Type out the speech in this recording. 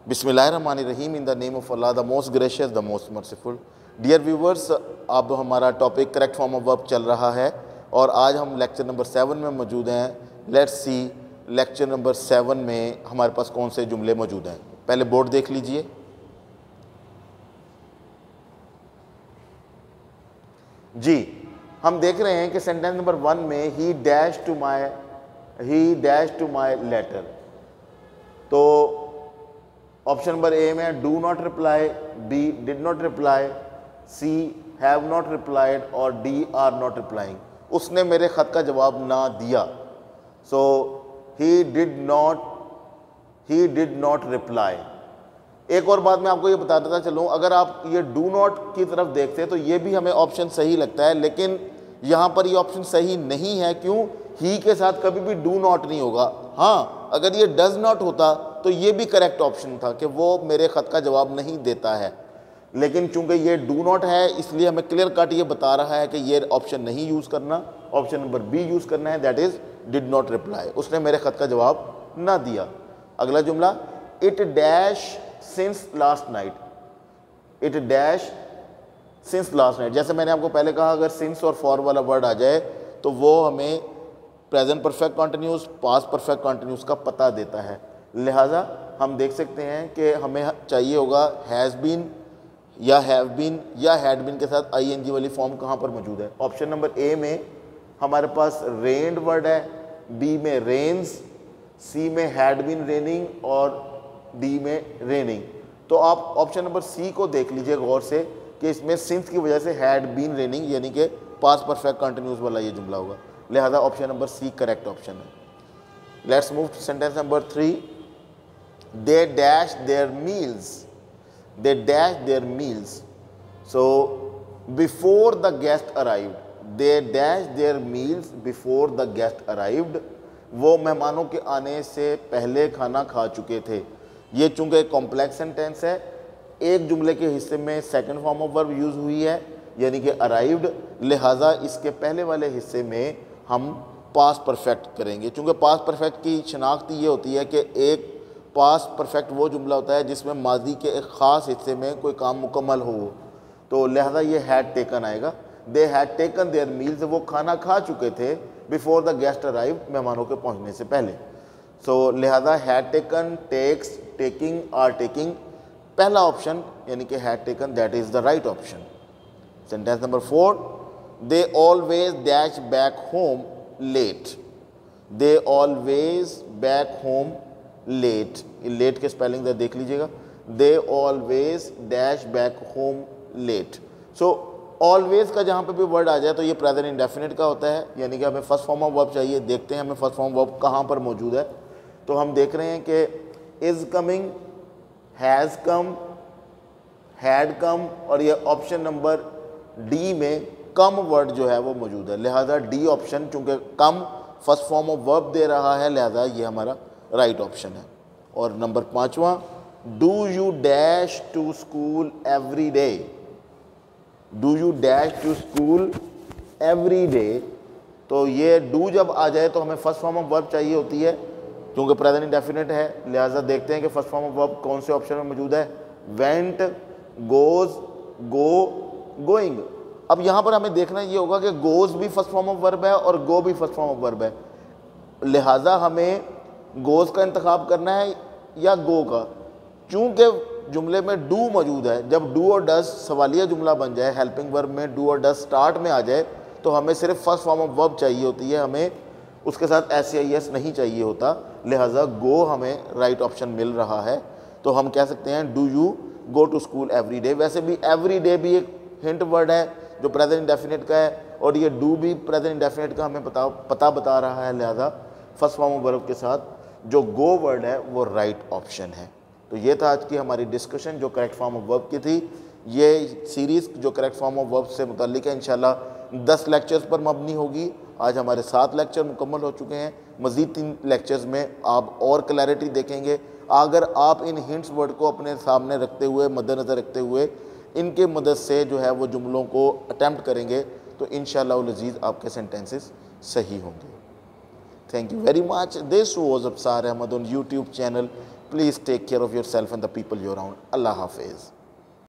बिस्मिल्लाहिर्रहमानिर्रहीम। In the name of Allah the most gracious the most merciful. Dear viewers, अब हमारा topic correct form of verb चल रहा है और आज हम लेक्चर नंबर 7 में मौजूद हैं। लेट्स सी लेक्चर नंबर 7 में हमारे पास कौन से जुमले मौजूद हैं। पहले बोर्ड देख लीजिए। जी, हम देख रहे हैं कि सेंटेंस नंबर 1 में ही डैश टू माई लेटर। तो ऑप्शन नंबर ए में do not reply, B did not reply, C have not replied और डी आर नॉट रिप्लाइंग। उसने मेरे ख़त का जवाब ना दिया। So he did not reply. एक और बात मैं आपको ये बता देता चलूँ, अगर आप ये डू नॉट की तरफ देखते हैं तो ये भी हमें ऑप्शन सही लगता है, लेकिन यहाँ पर ये ऑप्शन सही नहीं है। क्यों? ही के साथ कभी भी डू नॉट नहीं होगा। हाँ, अगर ये डज नॉट होता तो ये भी करेक्ट ऑप्शन था कि वो मेरे ख़त का जवाब नहीं देता है, लेकिन चूंकि ये डू नॉट है इसलिए हमें क्लियर कट ये बता रहा है कि ये ऑप्शन नहीं यूज़ करना, ऑप्शन नंबर बी यूज़ करना है, that is did not reply. उसने मेरे ख़त का जवाब ना दिया। अगला जुमला, it dash since last night. It dash since last night. जैसे मैंने आपको पहले कहा, अगर सिंस और फॉर वाला वर्ड आ जाए तो वो हमें present perfect continuous, past perfect continuous का पता देता है। लिहाजा हम देख सकते हैं कि हमें चाहिए होगा हैज़ बीन या हैव बीन या हैड बीन के साथ आईएनजी वाली फॉर्म कहाँ पर मौजूद है। ऑप्शन नंबर ए में हमारे पास रेन्ड वर्ड है, बी में रेन्स, सी में हैड बीन रेनिंग और डी में रेनिंग। तो आप ऑप्शन नंबर सी को देख लीजिए गौर से कि इसमें सिंस की वजह से हैड बीन रेनिंग यानी कि पास्ट परफेक्ट कंटिन्यूस वाला ये जुमला होगा। लिहाजा option number C correct option है। Let's move to sentence number 3। They dash their meals. They dash their meals. So before the guest arrived, they dash their meals before the guest arrived. वो मेहमानों के आने से पहले खाना खा चुके थे। ये चूंकि कॉम्प्लेक्स सेंटेंस है, एक जुमले के हिस्से में second form of verb use हुई है यानी कि अराइव्ड, लिहाजा इसके पहले वाले हिस्से में हम पास्ट परफेक्ट करेंगे। चूंकि पास्ट परफेक्ट की शनाख्त ये होती है कि एक पास्ट परफेक्ट वो जुमला होता है जिसमें माजी के एक ख़ास हिस्से में कोई काम मुकम्मल हो, तो लिहाजा ये हैड टेकन आएगा। They had taken their meals, वो खाना खा चुके थे बिफोर द गेस्ट अराइव, मेहमानों के पहुंचने से पहले। सो लिहाजा had taken, takes, taking, are taking, पहला ऑप्शन यानी कि had taken, that is the right option. Sentence number 4, they always dash back home late. They always back home late. Late के स्पेलिंग देख लीजिएगा। They always dash back home late. So always का जहाँ पे भी word आ जाए तो ये प्रेजेंट इंडेफिनिट का होता है, यानी कि हमें फर्स्ट फॉर्म ऑफ वर्ब चाहिए। देखते हैं हमें फर्स्ट फॉर्म वर्ब कहाँ पर मौजूद है। तो हम देख रहे हैं कि is coming, has come, had come और ये ऑप्शन नंबर डी में कम वर्ड जो है वो मौजूद है। लिहाजा डी ऑप्शन, चूँकि come first form of verb दे रहा है, लिहाजा ये हमारा राइट ऑप्शन है। और नंबर 5वां, do you dash to school every day. Do you dash to school every day. तो ये डू जब आ जाए तो हमें फर्स्ट फॉर्म ऑफ वर्ब चाहिए होती है, क्योंकि प्रेजेंट इंडेफिनिट है। लिहाजा देखते हैं कि फर्स्ट फॉर्म ऑफ वर्ब कौन से ऑप्शन में मौजूद है। वेंट, गोज, गो, गोइंग। अब यहाँ पर हमें देखना ये होगा कि गोज भी फर्स्ट फॉर्म ऑफ वर्ब है और गो भी फर्स्ट फॉर्म ऑफ वर्ब है। लिहाजा हमें गोज़ का इंतखाब करना है या गो का। चूँकि जुमले में डू मौजूद है, जब डू और डज सवालिया जुमला बन जाए, हेल्पिंग वर्ब में डू और डज स्टार्ट में आ जाए तो हमें सिर्फ फर्स्ट फॉर्म ऑफ वर्ब चाहिए होती है, हमें उसके साथ एस नहीं चाहिए होता। लिहाजा गो हमें राइट ऑप्शन मिल रहा है। तो हम कह सकते हैं do you go to school every day. वैसे भी एवरी डे भी एक हिंट वर्ड है जो प्रेजेंट इंडेफिनिट का है और ये डू भी प्रेजेंट इंडेफिनिट का हमें पता बता रहा है। लिहाजा फर्स्ट फॉर्म ऑफ वर्ब के साथ जो गो वर्ड है वो राइट ऑप्शन है। तो ये था आज की हमारी डिस्कशन जो करेक्ट फॉर्म ऑफ वर्ब की थी। ये सीरीज़ जो करेक्ट फॉर्म ऑफ वर्ब से मुताल्लिक है इंशाल्लाह 10 लेक्चर्स पर मबनी होगी। आज हमारे 7 लेक्चर मुकम्मल हो चुके हैं। मज़ीद 3 लेक्चर्स में आप और क्लैरिटी देखेंगे। अगर आप इन हिंट्स वर्ड को अपने सामने रखते हुए, मद्देनज़र रखते हुए, इनके मदद से जो है वो जुमलों को अटैम्प्ट करेंगे तो इंशाअल्लाह अज़ीज़ आपके सेंटेंसेस सही होंगे। Thank you very much. This was Absar Ahmed on YouTube channel. Please take care of yourself and the people you around. अल्लाह हाफिज़।